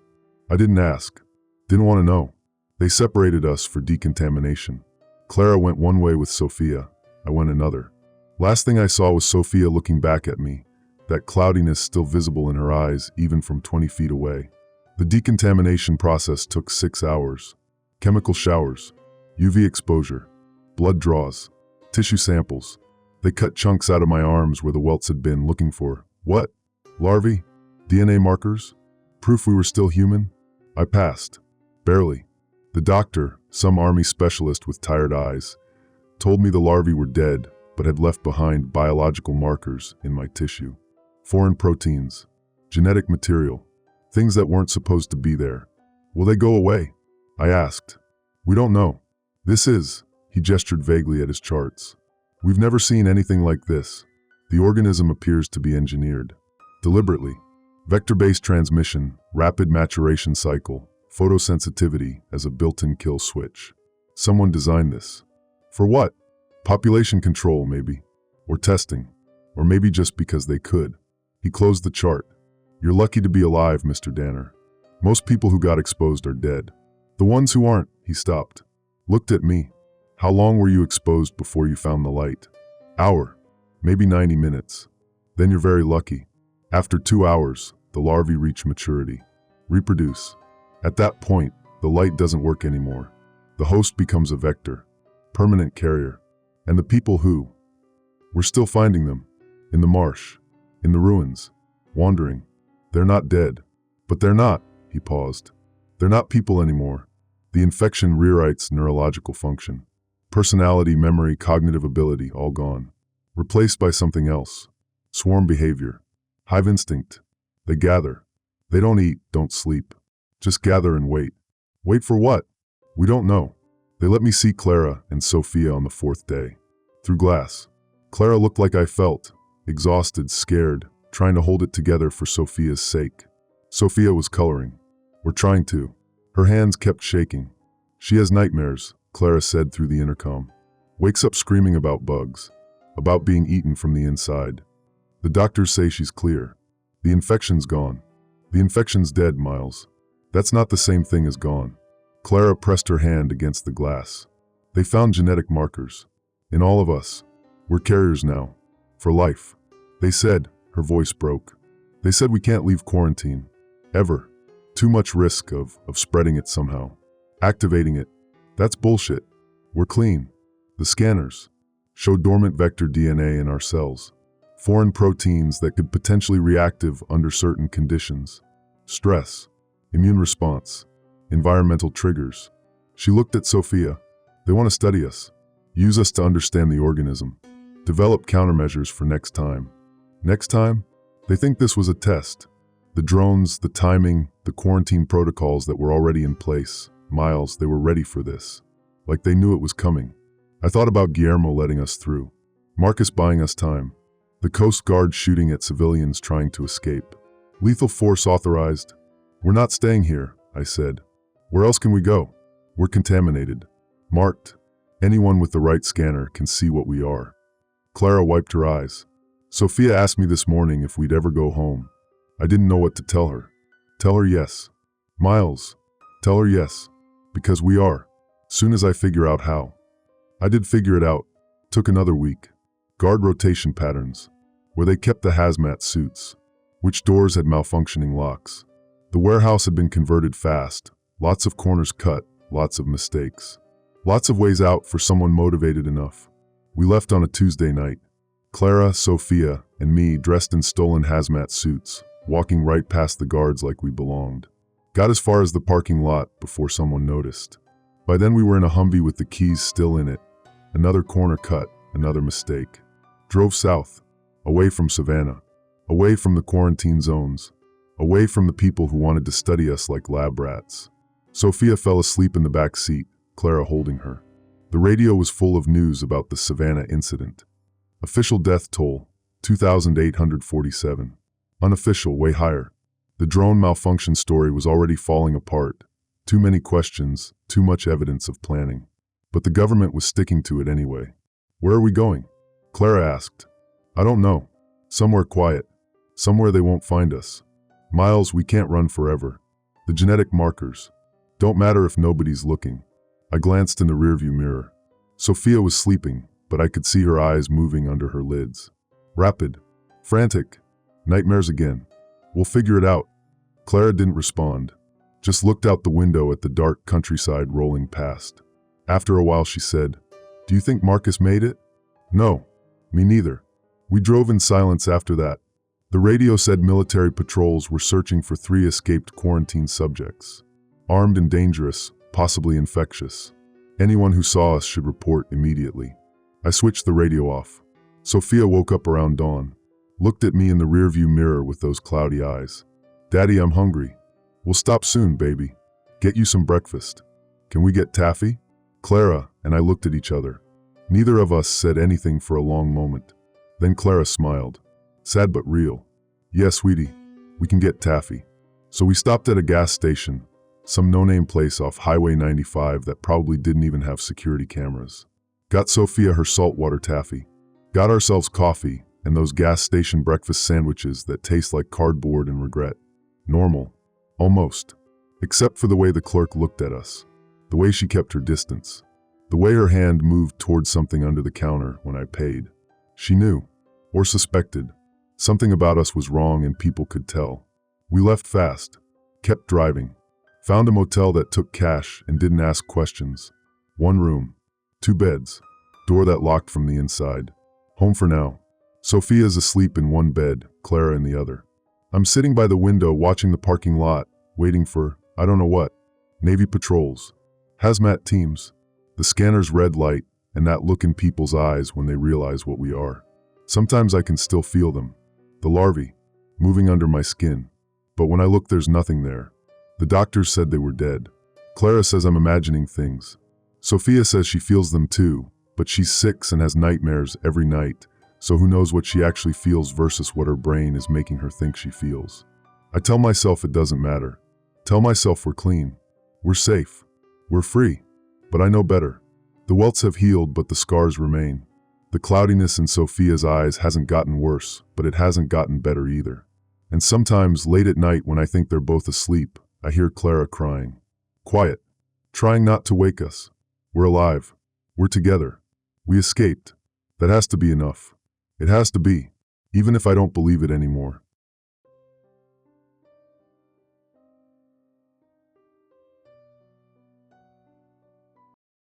I didn't ask. Didn't want to know. They separated us for decontamination. Clara went one way with Sophia. I went another. Last thing I saw was Sophia looking back at me, that cloudiness still visible in her eyes even from 20 feet away. The decontamination process took 6 hours. Chemical showers, UV exposure, blood draws, tissue samples. They cut chunks out of my arms where the welts had been, looking for, what? Larvae? DNA markers? Proof we were still human? I passed. Barely. The doctor, some army specialist with tired eyes, told me the larvae were dead but had left behind biological markers in my tissue. Foreign proteins, genetic material, things that weren't supposed to be there. Will they go away? I asked. We don't know. This is, he gestured vaguely at his charts. We've never seen anything like this. The organism appears to be engineered. Deliberately. Vector-based transmission, rapid maturation cycle, photosensitivity as a built-in kill switch. Someone designed this. For what? Population control, maybe. Or testing. Or maybe just because they could. He closed the chart. You're lucky to be alive, Mr. Danner. Most people who got exposed are dead. The ones who aren't, he stopped. Looked at me. How long were you exposed before you found the light? Hour. Maybe 90 minutes. Then you're very lucky. After 2 hours, the larvae reach maturity. Reproduce. At that point, the light doesn't work anymore. The host becomes a vector. Permanent carrier. And the people who? We're still finding them. In the marsh. In the ruins. Wandering. They're not dead. But they're not, he paused. They're not people anymore. The infection rewrites neurological function. Personality, memory, cognitive ability, all gone. Replaced by something else. Swarm behavior. Hive instinct. They gather. They don't eat, don't sleep. Just gather and wait. Wait for what? We don't know. They let me see Clara and Sophia on the 4th day. Through glass. Clara looked like I felt. Exhausted, scared, trying to hold it together for Sophia's sake. Sophia was coloring. We're trying to. Her hands kept shaking. She has nightmares, Clara said through the intercom. Wakes up screaming about bugs. About being eaten from the inside. The doctors say she's clear. The infection's gone. The infection's dead, Miles. That's not the same thing as gone. Clara pressed her hand against the glass. They found genetic markers. In all of us. We're carriers now. For life. They said, her voice broke. They said we can't leave quarantine. Ever. Too much risk of spreading it somehow. Activating it. That's bullshit. We're clean. The scanners show dormant vector DNA in our cells. Foreign proteins that could potentially reactive under certain conditions. Stress. Immune response. Environmental triggers. She looked at Sophia. They want to study us. Use us to understand the organism. Develop countermeasures for next time. Next time? They think this was a test. The drones, the timing, the quarantine protocols that were already in place. Miles, they were ready for this. Like they knew it was coming. I thought about Guillermo letting us through. Marcus buying us time. The Coast Guard shooting at civilians trying to escape. Lethal force authorized. We're not staying here, I said. Where else can we go? We're contaminated. Marked. Anyone with the right scanner can see what we are. Clara wiped her eyes. Sophia asked me this morning if we'd ever go home. I didn't know what to tell her. Tell her yes. Miles. Tell her yes. Because we are. Soon as I figure out how. I did figure it out. Took another week. guard rotation patterns, where they kept the hazmat suits, which doors had malfunctioning locks. The warehouse had been converted fast, lots of corners cut, lots of mistakes. Lots of ways out for someone motivated enough. We left on a Tuesday night. Clara, Sophia, and me dressed in stolen hazmat suits, walking right past the guards like we belonged. Got as far as the parking lot before someone noticed. By then we were in a Humvee with the keys still in it. Another corner cut, another mistake. Drove south, away from Savannah, away from the quarantine zones, away from the people who wanted to study us like lab rats. Sophia fell asleep in the back seat, Clara holding her. The radio was full of news about the Savannah incident. Official death toll, 2,847. Unofficial, way higher. The drone malfunction story was already falling apart. Too many questions, too much evidence of planning. But the government was sticking to it anyway. Where are we going? Clara asked. I don't know. Somewhere quiet. Somewhere they won't find us. Miles, we can't run forever. The genetic markers don't matter if nobody's looking. I glanced in the rearview mirror. Sophia was sleeping, but I could see her eyes moving under her lids. Rapid. Frantic. Nightmares again. We'll figure it out. Clara didn't respond. Just looked out the window at the dark countryside rolling past. After a while she said, Do you think Marcus made it? No. Me neither. We drove in silence after that. The radio said military patrols were searching for 3 escaped quarantine subjects. Armed and dangerous, possibly infectious. Anyone who saw us should report immediately. I switched the radio off. Sophia woke up around dawn, looked at me in the rearview mirror with those cloudy eyes. Daddy, I'm hungry. We'll stop soon, baby. Get you some breakfast. Can we get taffy? Clara and I looked at each other. Neither of us said anything for a long moment. Then Clara smiled. Sad but real. Yeah, sweetie, we can get taffy. So we stopped at a gas station, some no-name place off Highway 95 that probably didn't even have security cameras. Got Sophia her saltwater taffy. Got ourselves coffee and those gas station breakfast sandwiches that taste like cardboard and regret. Normal. Almost. Except for the way the clerk looked at us. The way she kept her distance. The way her hand moved towards something under the counter when I paid. She knew. Or suspected. Something about us was wrong and people could tell. We left fast. Kept driving. Found a motel that took cash and didn't ask questions. 1 room. 2 beds. Door that locked from the inside. Home for now. Sophia's asleep in one bed, Clara in the other. I'm sitting by the window watching the parking lot, waiting for, I don't know what. Navy patrols. Hazmat teams. The scanner's red light, and that look in people's eyes when they realize what we are. Sometimes I can still feel them. The larvae. Moving under my skin. But when I look, there's nothing there. The doctors said they were dead. Clara says I'm imagining things. Sophia says she feels them too, but she's 6 and has nightmares every night, so who knows what she actually feels versus what her brain is making her think she feels. I tell myself it doesn't matter. Tell myself we're clean. We're safe. We're free. But I know better. The welts have healed, but the scars remain. The cloudiness in Sophia's eyes hasn't gotten worse, but it hasn't gotten better either. And sometimes, late at night when I think they're both asleep, I hear Clara crying. Quiet. Trying not to wake us. We're alive. We're together. We escaped. That has to be enough. It has to be, even if I don't believe it anymore.